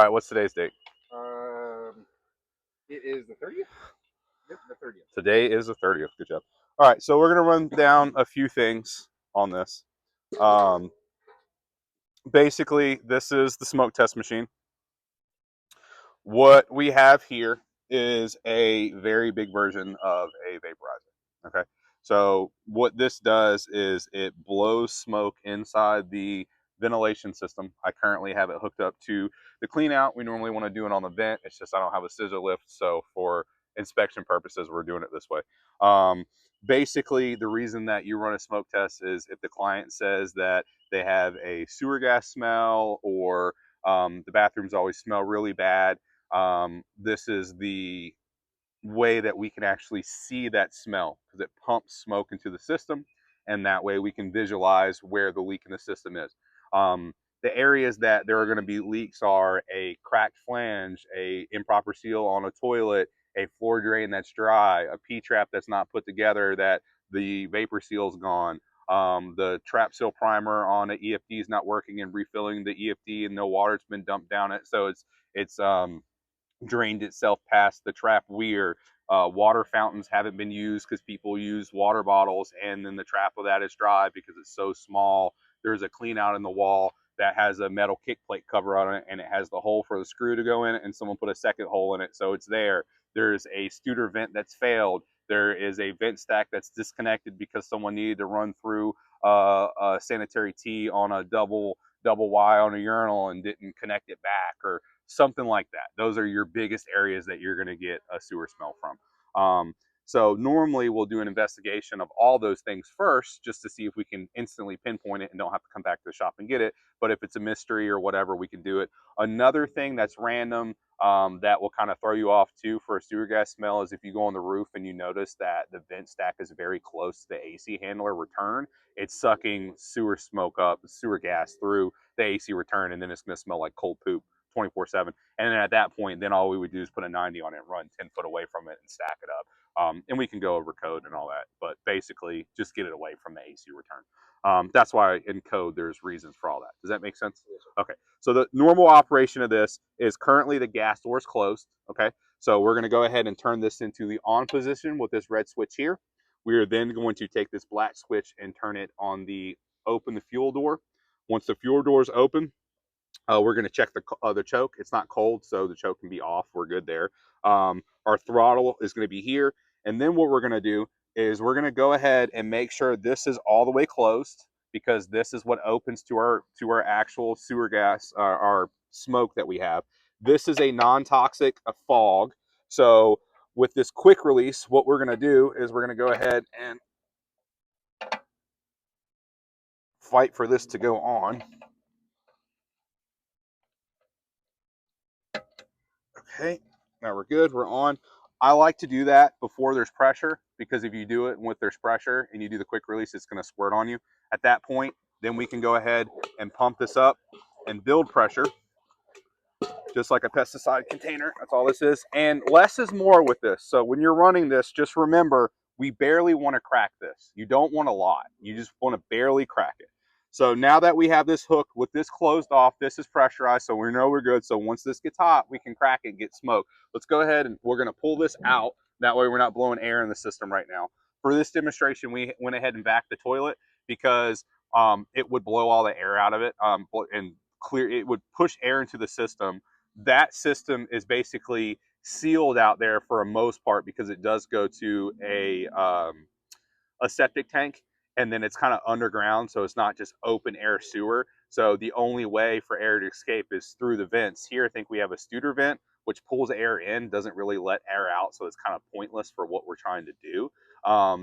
right, what's today's date? It is the 30th? Yep, the 30th. Today is the 30th. Good job. All right, so we're going to run down a few things on this. Basically, this is the smoke test machine. What we have here is a very big version of a vaporizer. Okay, so what this does is it blows smoke inside the ventilation system. I currently have it hooked up to the clean out. We normally want to do it on the vent. It's just I don't have a scissor lift, so for inspection purposes, we're doing it this way. Basically, the reason that you run a smoke test is if the client says that they have a sewer gas smell or the bathrooms always smell really bad. This is the way that we can actually see that smell because it pumps smoke into the system, and that way we can visualize where the leak in the system is. The areas that there are going to be leaks are a cracked flange, a improper seal on a toilet, a floor drain that's dry, a P-trap that's not put together that the vapor seal's gone, the trap seal primer on an EFD is not working and refilling the EFD and no water's been dumped down it, so it's drained itself past the trap weir. Water fountains haven't been used because people use water bottles, and then the trap of that is dry because it's so small. There's a clean out in the wall that has a metal kick plate cover on it, and it has the hole for the screw to go in it, and someone put a second hole in it, so it's there. There's a Studer vent that's failed. There is a vent stack that's disconnected because someone needed to run through a sanitary tee on a double Y on a urinal and didn't connect it back, or something like that. Those are your biggest areas that you're going to get a sewer smell from. So normally we'll do an investigation of all those things first just to see if we can instantly pinpoint it and don't have to come back to the shop and get it. But if it's a mystery or whatever, we can do it. Another thing that's random that will kind of throw you off too for a sewer gas smell is if you go on the roof and you notice that the vent stack is very close to the AC handler return, it's sucking sewer smoke up, sewer gas through the AC return, and then it's going to smell like cold poop 24/7. And then at that point, then all we would do is put a 90 on it, run 10 foot away from it, and stack it up. And we can go over code and all that, but basically just get it away from the AC return. That's why in code there's reasons for all that. Does that make sense? Yes, okay. So the normal operation of this is currently the gas door is closed. Okay. So we're going to go ahead and turn this into the on position with this red switch here. We are then going to take this black switch and turn it on the open the fuel door. Once the fuel door is open, we're going to check the choke. It's not cold, so the choke can be off. We're good there. Our throttle is going to be here. And then what we're going to do is we're going to go ahead and make sure this is all the way closed, because this is what opens to our actual sewer gas, our smoke that we have. This is a non-toxic fog. So with this quick release, what we're going to do is we're going to go ahead and fight for this to go on. Okay, now we're good, we're on. I like to do that before there's pressure, because if you do it with there's pressure and you do the quick release, it's going to squirt on you. At that point, then we can go ahead and pump this up and build pressure, just like a pesticide container. That's all this is. And less is more with this. So when you're running this, just remember, we barely want to crack this. You don't want a lot. You just want to barely crack it. So now that we have this hook with this closed off, this is pressurized, so we know we're good. So once this gets hot, we can crack it and get smoke. Let's go ahead and we're going to pull this out. That way we're not blowing air in the system right now. For this demonstration, we went ahead and backed the toilet because it would blow all the air out of it, and clear. It would push air into the system. That system is basically sealed out there for a most part because it does go to a septic tank, and then it's kind of underground, so it's not just open air sewer. So the only way for air to escape is through the vents. Here, I think we have a Studer vent, which pulls air in, doesn't really let air out, so it's kind of pointless for what we're trying to do.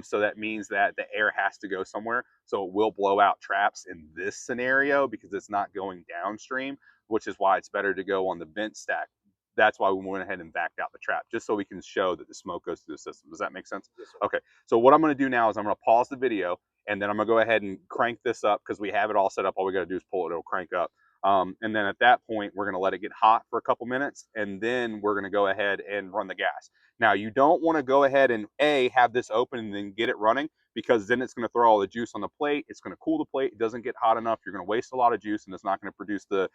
So that means that the air has to go somewhere. So it will blow out traps in this scenario because it's not going downstream, which is why it's better to go on the vent stack. That's why we went ahead and backed out the trap, just so we can show that the smoke goes through the system. Does that make sense? yes, okay. So what I'm going to do now is I'm going to pause the video, and then I'm going to go ahead and crank this up because we have it all set up. All we got to do is pull it. It'll crank up. And then at that point, we're going to let it get hot for a couple minutes, and then we're going to go ahead and run the gas. Now, you don't want to go ahead and have this open and then get it running, because then it's going to throw all the juice on the plate. It's going to cool the plate. It doesn't get hot enough. You're going to waste a lot of juice, and it's not going to produce the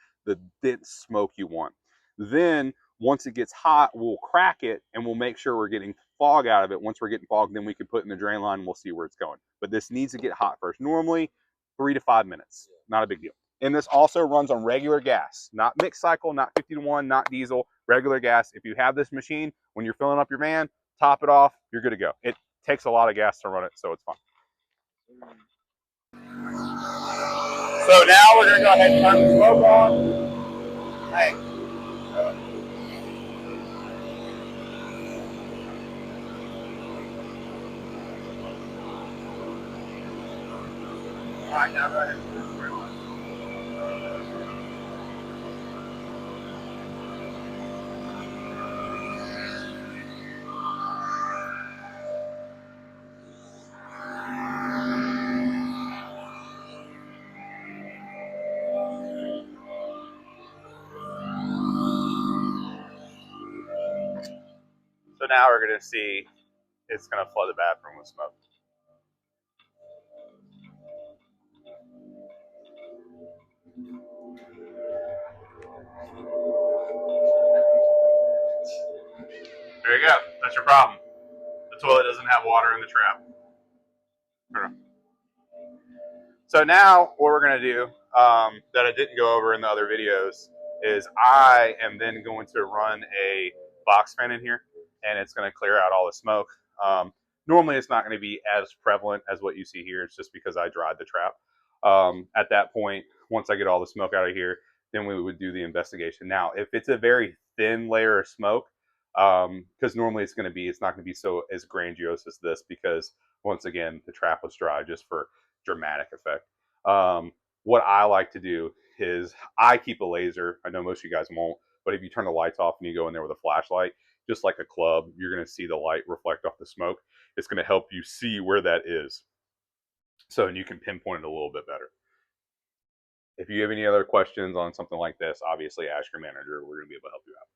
dense smoke you want. Then once it gets hot, we'll crack it and we'll make sure we're getting fog out of it. Once we're getting fog, then we can put it in the drain line and we'll see where it's going. But this needs to get hot first. Normally 3 to 5 minutes, not a big deal. And this also runs on regular gas, not mixed cycle, not 50-to-1, not diesel, regular gas. If you have this machine, when you're filling up your van, top it off, you're good to go. It takes a lot of gas to run it, so it's fine. So now we're gonna go ahead and turn the smoke on. Hey. All right, now go ahead. So now we're gonna see it's gonna flood the bathroom with smoke. There you go. That's your problem. The toilet doesn't have water in the trap. So now what we're going to do that I didn't go over in the other videos is I am then going to run a box fan in here, and it's going to clear out all the smoke. Normally it's not going to be as prevalent as what you see here. It's just because I dried the trap. At that point, once I get all the smoke out of here, then we would do the investigation. Now, if it's a very thin layer of smoke, because normally it's not going to be so as grandiose as this, because once again, the trap was dry just for dramatic effect. What I like to do is I keep a laser. I know most of you guys won't, but if you turn the lights off and you go in there with a flashlight, just like a club, you're going to see the light reflect off the smoke. It's going to help you see where that is. So, and you can pinpoint it a little bit better. If you have any other questions on something like this, obviously ask your manager. We're going to be able to help you out.